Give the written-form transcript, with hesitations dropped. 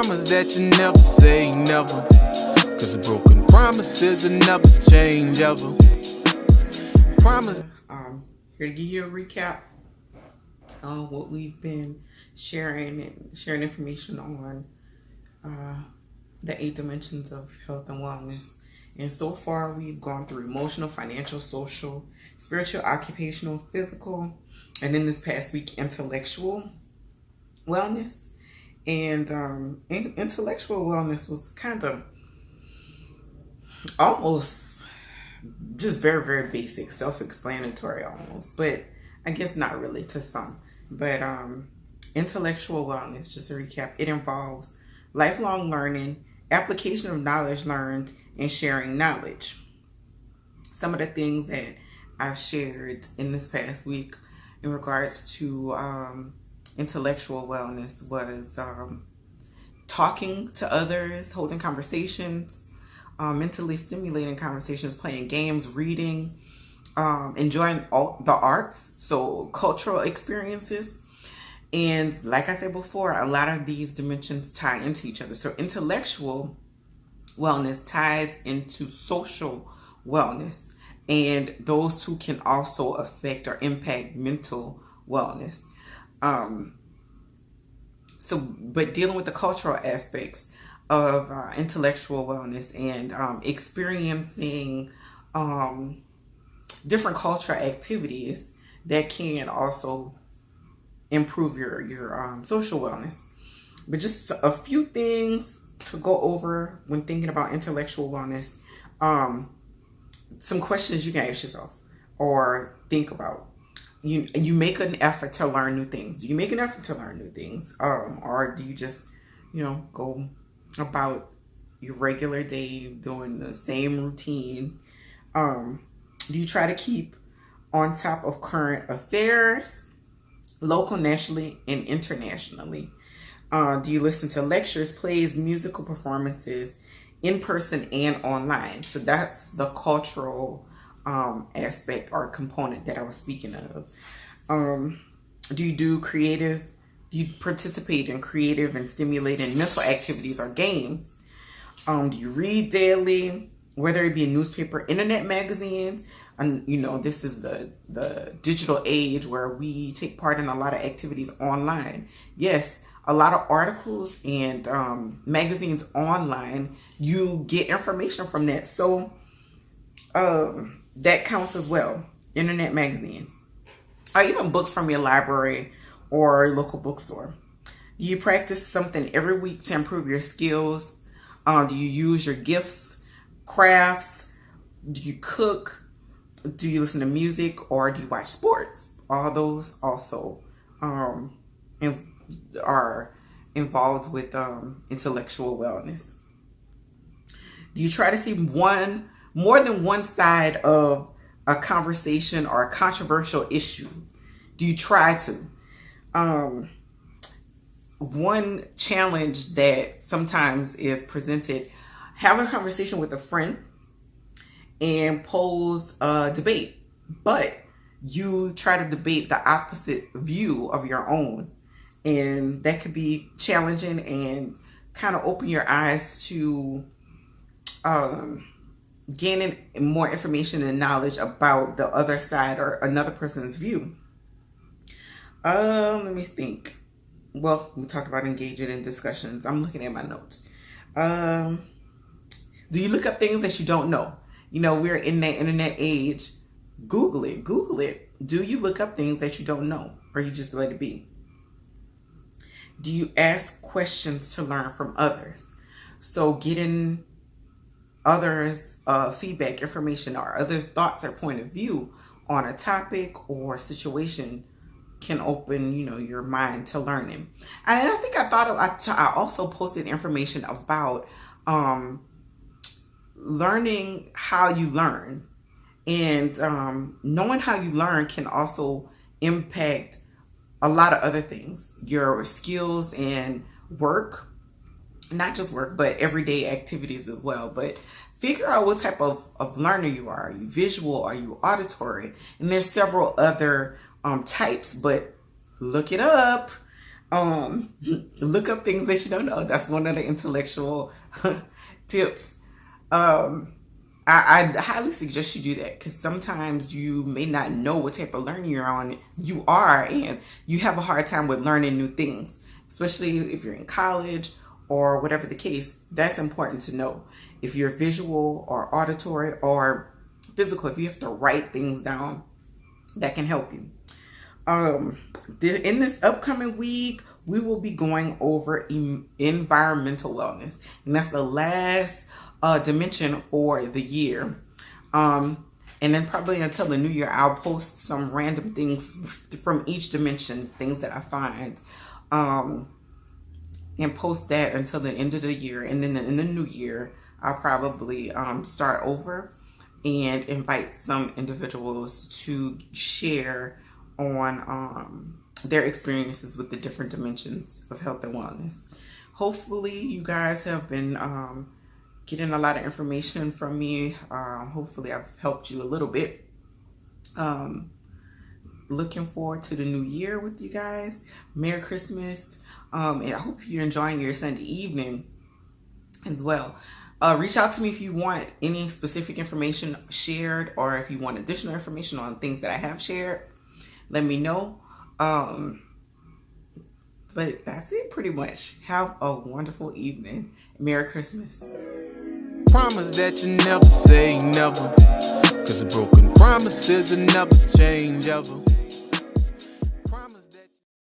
promise that you never say never. Cause a broken promises will never change ever. Promise. Here to give you a recap on what we've been sharing information on the 8 dimensions of health and wellness. And so far, we've gone through emotional, financial, social, spiritual, occupational, physical, and in this past week, intellectual wellness. And intellectual wellness was kind of almost just very, very basic, self-explanatory almost, but I guess not really to some. But intellectual wellness, just to recap, it involves lifelong learning, application of knowledge learned, and sharing knowledge. Some of the things that I've shared in this past week in regards to intellectual wellness was talking to others, holding conversations, mentally stimulating conversations, playing games, reading, enjoying all the arts, so cultural experiences. And like I said before, a lot of these dimensions tie into each other. So intellectual wellness ties into social wellness, and those two can also affect or impact mental wellness. But dealing with the cultural aspects of intellectual wellness and experiencing different cultural activities that can also improve your social wellness. But just a few things to go over when thinking about intellectual wellness. Some questions you can ask yourself or think about. You make an effort to learn new things. Do you make an effort to learn new things? Or do you just, go about your regular day doing the same routine? Do you try to keep on top of current affairs, local, nationally, and internationally? Do you listen to lectures, plays, musical performances, in person and online? So that's the cultural aspect or component that I was speaking of. Do you participate in creative and stimulating mental activities or games? Do you read daily, whether it be a newspaper, internet magazines? And this is the digital age where we take part in a lot of activities online. Yes, a lot of articles and magazines online, you get information from that. So that counts as well. Internet magazines, or even books from your library or local bookstore. Do you practice something every week to improve your skills? Do you use your gifts, crafts? Do you cook? Do you listen to music, or do you watch sports? All those also are involved with intellectual wellness. Do you try to see more than one side of a conversation or a controversial issue? Do you try to? One challenge that sometimes is presented: have a conversation with a friend and pose a debate, but you try to debate the opposite view of your own. And that could be challenging and kind of open your eyes to gaining more information and knowledge about the other side or another person's view. Let me think. Well, we talked about engaging in discussions. I'm looking at my notes. Do you look up things that you don't know? We're in that internet age. Google it. Do you look up things that you don't know, or you just let it be? Do you ask questions to learn from others? So getting others' feedback, information, or others' thoughts or point of view on a topic or situation can open, your mind to learning. And I think I also posted information about learning how you learn. And knowing how you learn can also impact a lot of other things, your skills and work, not just work, but everyday activities as well. But figure out what type of learner you are. Are you visual? Are you auditory? And there's several other types, but look it up. Look up things that you don't know. That's one of the intellectual tips. I highly suggest you do that, because sometimes you may not know what type of learning you are, and you have a hard time with learning new things, especially if you're in college or whatever the case. That's important to know. If you're visual or auditory or physical, if you have to write things down, that can help you. In this upcoming week, we will be going over environmental wellness, and that's the last dimension for the year. And then probably until the new year, I'll post some random things from each dimension, things that I find, and post that until the end of the year. And then in the new year, I'll probably start over and invite some individuals to share on their experiences with the different dimensions of health and wellness. Hopefully you guys have been getting a lot of information from me. Hopefully I've helped you a little bit. Looking forward to the new year with you guys. Merry Christmas. And I hope you're enjoying your Sunday evening as well. Reach out to me if you want any specific information shared, or if you want additional information on things that I have shared. Let me know. But that's it pretty much. Have a wonderful evening. Merry Christmas. Promise that you never say never, 'cause a broken promise is never change ever.